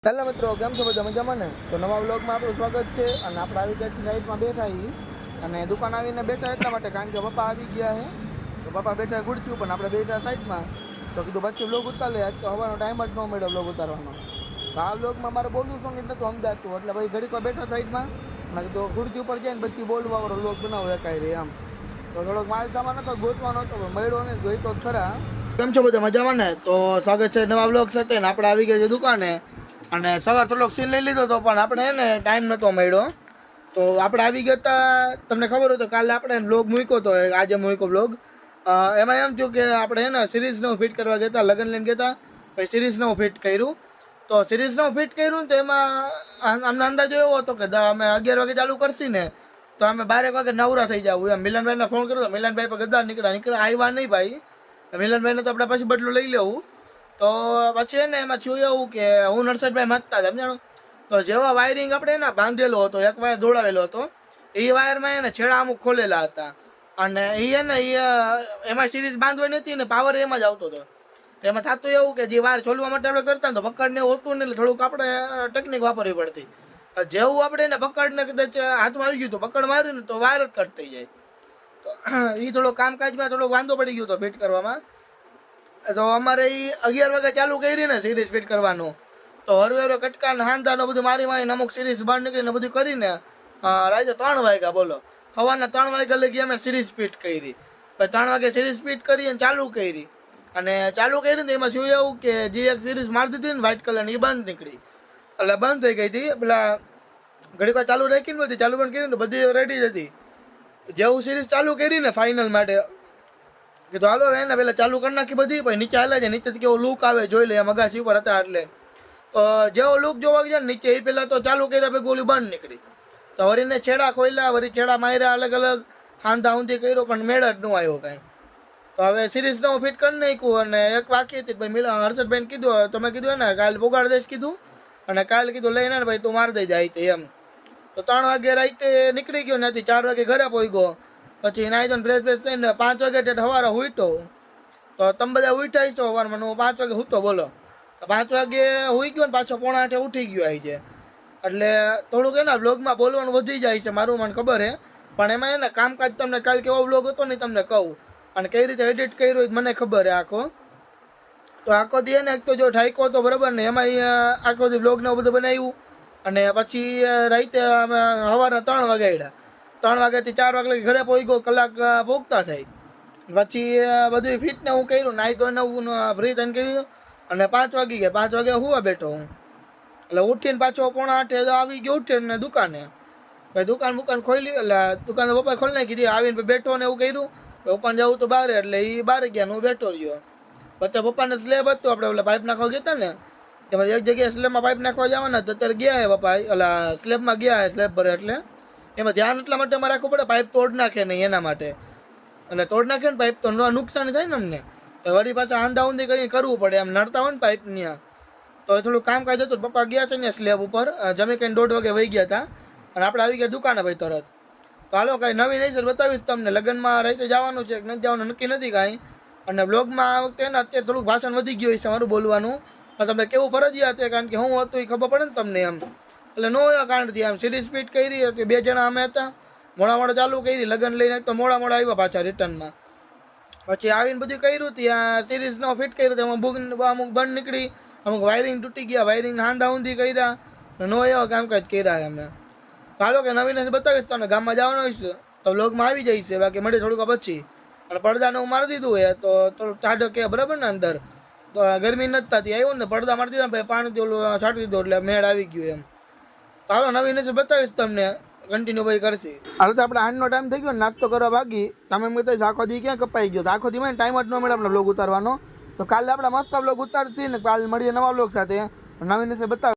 Hello મિત્રો, કેમ છો બધા મજામાં ને? તો નવા વ્લોગમાં આપણું સ્વાગત છે. અને આપણે આવી ગયા છીએ સાઈડમાં બેઠા છીએ અને દુકાન આવીને બેઠા એટલા માટે કારણ કે પપ્પા આવી ગયા છે. તો પપ્પા બેઠા ગુડચ્યું પણ આપણે બેઠા સાઈડમાં. તો કીધું પછી વ્લોગ ઉતાર લે. આજ તો હવાનો ટાઈમ જ ન મળ્યો વ્લોગ ઉતારવાનો. તો આ વ્લોગમાં મારે બોલવું શું નતું સમજાતું એટલે ભાઈ ઘડીક બેઠા સાઈડમાં અને કીધું ગુડચી ઉપર જઈને પછી બોલવા વાળો વ્લોગ બનાવો એકાઈ રે આમ. તો થોડોક માલ સામાન હતો ગોતવાનો હતો પણ મળ્યો ને જોઈતો જ ખરા. કેમ છો બધા મજામાં ને? તો સ્વાગત છે નવા વ્લોગ સાથે ને આપણે આવી ગયા છે દુકાને. અને સવાર થોડોક સીન લઈ લીધો હતો પણ આપણે એને ટાઈમ નહોતો મળ્યો. તો આપણે આવી ગયા હતા. તમને ખબર હોય તો કાલે આપણે વ્લોગ મૂક્યો હતો, આજે મૂક્યો વ્લોગ. એમાં એમ થયું કે આપણે એને સિરીઝનું ફિટ કરવા ગયા હતા, લગ્ન લઈને ગયા હતા. પછી સિરીઝનું ફિટ કર્યું. તો સિરીઝનું ફિટ કર્યું ને તો એમાં અમને અંદાજો એવો હતો કે અમે 11 વાગે ચાલુ કરશી ને તો અમે 12 વાગે નવરા થઈ જાવ. એમ મિલનભાઈને ફોન કર્યો તો મિલનભાઈ પર ગદ્દાર નીકળ્યા આવ્યા નહીં ભાઈ. મિલનભાઈને તો આપણે પછી બદલું લઈ લેવું. તો પછી એને એમાં થયું એવું કે હું નરસદભાઈ માગતા હતા સમજાણું. તો જેવા વાયરિંગ આપણે એને બાંધેલો હતો, એક વાયર જોડાવેલો હતો, એ વાયરમાં એને છેડા અમુક ખોલેલા હતા. અને એમાં સિરીઝ બાંધવાની હતી ને પાવર એમાં જ આવતો હતો. તો એમાં થતું એવું કે જે વાયર છોલવા માટે આપણે કરતા ને તો પકડને હોતું ને એટલે થોડુંક આપણે ટેકનિક વાપરવી પડતી. જેવું આપણે એને પકડને કદાચ હાથમાં આવી ગયું તો પકડ માર્યું ને તો વાયર જ કટ થઈ જાય. તો એ થોડો કામકાજમાં થોડોક વાંધો પડી ગયો હતો ફિટ કરવામાં. તો અમારે એ 11 વાગે ચાલુ કરી ને સિરીઝ ફિટ કરવાનું. તો હરવેરો કટકા ને હાંધાનો બધું મારીને અમુક સિરીઝ બહાર નીકળીને બધું કરીને રાતે 3 વાગ્યા બોલો. સવારના 3 વાગ્યા લગી અમે સિરીઝ ફિટ કરી. પછી 3 વાગે સિરીઝ ફિટ કરી અને ચાલુ કરી. અને ચાલુ કરી ને એમાં જોયું એવું કે જે એક સિરીઝ મારી દીધી ને વ્હાઇટ કલરની એ બંધ નીકળી. એટલે બંધ થઈ ગઈ હતી. પેલા ઘડીક વાર ચાલુ રાખીને બધી ચાલુ પણ કરી ને બધી રેડી જ હતી. જેવું સિરીઝ ચાલુ કરી ને ફાઇનલ માટે કીધું હાલો એને પેલા ચાલુ કરી નાખી બધી. પછી નીચે હાલે છે, નીચેથી કેવો લુક આવે જોઈ લે. એમ અગાસી ઉપર હતા એટલે જેવો લુક જોવા ગયા ને નીચે એ પેલા તો ચાલુ કર્યા પછી ગોલી બંધ નીકળી. તો વરીને છેડા ખોલ્યા, વરી છેડા માર્યા, અલગ અલગ હાંધા ઊંધી કર્યો પણ મેળ જ ન આવ્યો કાંઈ. તો હવે સિરીઝ હું ફિટ કરી નાખ્યું. અને એક વાકી હતી ભાઈ હર્ષદભાઈને કીધું, તમે કીધું ને કાલે પોગાડ દઈશ કીધું. અને કાલે કીધું લઈને ભાઈ તું મારી દઈ જાય એમ. તો 3 વાગે રાતે નીકળી ગયો નથી, 4 વાગે ઘરે પહોંચ્યો. પછી નાઈ તો ફ્રેશ થઈને 5 વાગે ઠેઠ સવારે ઉઠ્યો. તો તમે બધા ઉઠાઈ છો સવારમાં, હું 5 વાગે સૂતો બોલો. 5 વાગે સુઈ ગયો ને પાછો 7:45 ઉઠી ગયો આવી છે. એટલે થોડુંક એના વ્લોગમાં બોલવાનું વધી જાય છે મારું, મને ખબર છે. પણ એમાં એને કામકાજ તમને કાલે કેવો વ્લોગ હતો ને તમને કહું. અને કઈ રીતે એડિટ કર્યું હોય મને ખબર છે આખો. તો આખો દી એને એક તો જો ઠાઈકો તો બરાબર ને એમાં આખો દી વ્લોગ ને બધું બનાવ્યું. અને પછી રાતે અમે સવારના 3 વાગે આવ્યા. 3 વાગ્યાથી 4 વાગે લગી ઘરે પહોંચી ગયો, કલાક ભોગતા થાય. પછી બધું ફિટને હું કર્યું, નાહી ધોઈને હું ફ્રી થઈને કર્યું. અને 5 વાગી ગયા. 5 વાગે હુવા બેઠો હું. એટલે ઉઠીને પાછો 7:45 આવી ગયો ઉઠીને દુકાને. પછી દુકાન ખોલી, એટલે દુકાન પપ્પાએ ખોલી નાખી દીધી. આવીને બેઠો ને એવું કર્યું. પપ્પાને જવું તો બહાર એટલે એ બહાર ગયા ને હું બેઠો રહ્યો. પછી પપ્પાને સ્લેબ હતું, આપણે ઓલા પાઇપ નાખવા ગયા હતા ને એમાં એક જગ્યાએ સ્લેબમાં પાઇપ નાખવા જવાના તો અત્યારે ગયા હે પપ્પા, ઓલા સ્લેબમાં ગયા હે સ્લેબ ભરે. એટલે એમાં ધ્યાન એટલા માટે મારે રાખવું પડે પાઇપ તોડ નાખે નહીં એના માટે. એટલે તોડ નાખે ને પાઇપ તો નુકસાન થાય ને અમને. તો વળી પાછા આંધા ઊંધી કરીને કરવું પડે. એમ નડતા હોય ને પાઇપની. તો થોડું કામકાજ હતું. પપ્પા ગયા છે ને સ્લેબ ઉપર જમી કરીને 1:30 વાગે વહી ગયા હતા. અને આપણે આવી ગયા દુકાને ભાઈ તરત. તો હાલો કાંઈ નવી નહીં સર બતાવીશ તમને. લગ્નમાં રાતે જવાનું છે કે નથી જવાનું નક્કી નથી કાંઈ. અને બ્લોગમાં આ વખતે ને અત્યારે થોડુંક ભાષણ વધી ગયું છે મારું બોલવાનું. પણ તમને કેવું ફરજિયાત છે કારણ કે હું હતું એ ખબર પડે ને તમને એમ. એટલે નો એવા કારણથી આમ સિરીઝ ફિટ કરી હતી. 2 જણા અમે હતા. મોડા ચાલુ કરી લગ્ન લઈને તો મોડા આવ્યા પાછા રિટર્નમાં. પછી આવીને બધું કર્યું ત્યાં સિરીઝનો ફિટ કર્યું. એમાં અમુક બંધ નીકળી, અમુક વાયરિંગ તૂટી ગયા, વાયરિંગ હાંધા ઊંધી કર્યા. નો એવા કામકાજ કર્યા અમે. ચાલો કે નવીન બતાવીશ તમને. ગામમાં જવાનું હોય તો વ્લોગમાં આવી જાય છે. બાકી મળી થોડુંક પછી. અને પડદાને હું મારી દીધું હોય તો થોડુંક ટાઢો કે બરાબર ને અંદર. તો ગરમી નથી થતી. આવ્યું ને પડદા મારી દીધા ભાઈ પાણીથી ઓલું છાંટી દીધું એટલે મેળ આવી ગયું એમ. ચાલો નવીન બતાવીશ તમને. કન્ટિન્યુ ભાઈ કરશે. હાલ તો આપણે આઠનો ટાઈમ થઈ ગયો નાસ્તો કરવા ભાગી. તમે એમ કહેતા આખો દી ક્યાં કપાઈ ગયો? તો આખો દી ટાઈમ જ ન મળે આપણે વ્લોગ ઉતારવાનો. તો કાલે આપણે મસ્ત વ્લોગ ઉતારશી ને કાલે મળીએ નવા વ્લોગ સાથે. નવીન બતાવે.